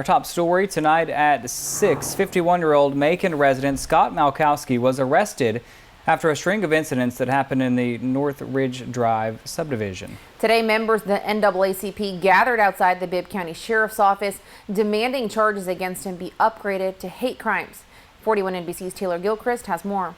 Our top story tonight at 6, 51-year-old Macon resident Scott Malkowski was arrested after a string of incidents that happened in the Northridge Drive Subdivision. Today, members of the NAACP gathered outside the Bibb County Sheriff's Office demanding charges against him be upgraded to hate crimes. 41 NBC's Taylor Gilchrist has more.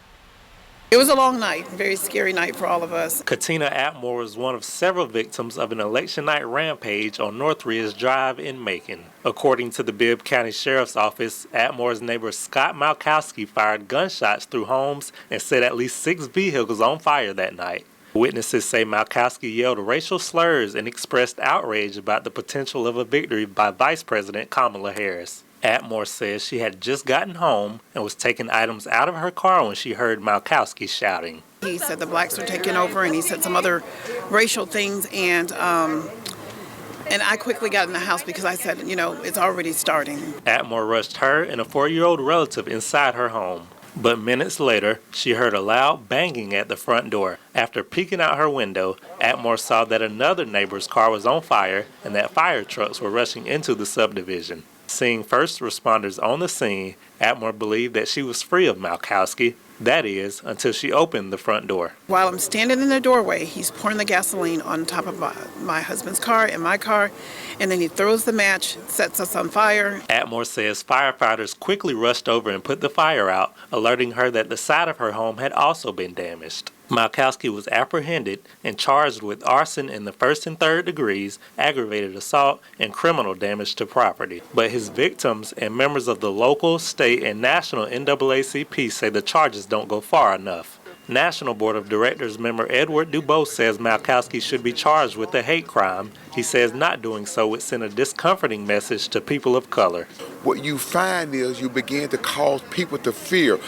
It was a long night, a very scary night for all of us. Katina Atmore was one of several victims of an election night rampage on Northridge Drive in Macon. According to the Bibb County Sheriff's Office, Atmore's neighbor Scott Malkowski fired gunshots through homes and set at least 6 vehicles on fire that night. Witnesses say Malkowski yelled racial slurs and expressed outrage about the potential of a victory by Vice President Kamala Harris. Atmore says she had just gotten home and was taking items out of her car when she heard Malkowski shouting. He said the blacks are taking over, and he said some other racial things, and I quickly got in the house because I said, you know, it's already starting. Atmore rushed her and a 4-year-old relative inside her home. But minutes later, she heard a loud banging at the front door. After peeking out her window, Atmore saw that another neighbor's car was on fire and that fire trucks were rushing into the subdivision. Seeing first responders on the scene, Atmore believed that she was free of Malkowski. That is, until she opened the front door. While I'm standing in the doorway, he's pouring the gasoline on top of my husband's car and my car, and then he throws the match, sets us on fire. Atmore says firefighters quickly rushed over and put the fire out, alerting her that the side of her home had also been damaged. Malkowski was apprehended and charged with arson in the 1st and 3rd degrees, aggravated assault, and criminal damage to property. But his victims and members of the local, state, and national NAACP say the charges don't go far enough. National Board of Directors member Edward Dubose says Malkowski should be charged with a hate crime. He says not doing so would send a discomforting message to people of color. What you find is you begin to cause people to fear.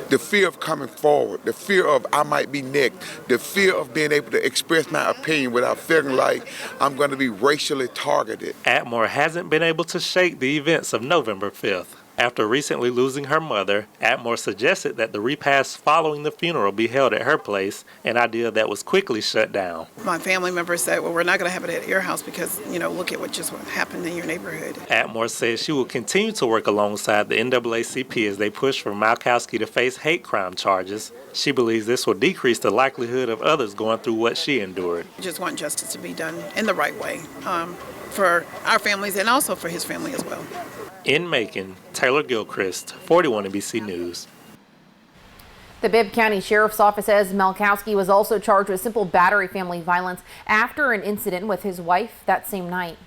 The fear of coming forward, the fear of I might be nicked, the fear of being able to express my opinion without feeling like I'm going to be racially targeted. Atmore hasn't been able to shake the events of November 5th. After recently losing her mother, Atmore suggested that the repast following the funeral be held at her place, an idea that was quickly shut down. My family members said, well, we're not going to have it at your house because, you know, look at what just happened in your neighborhood. Atmore says she will continue to work alongside the NAACP as they push for Malkowski to face hate crime charges. She believes this will decrease the likelihood of others going through what she endured. We just want justice to be done in the right way for our families and also for his family as well. In Macon, Taylor Gilchrist, 41 NBC News. The Bibb County Sheriff's Office says Malkowski was also charged with simple battery family violence after an incident with his wife that same night.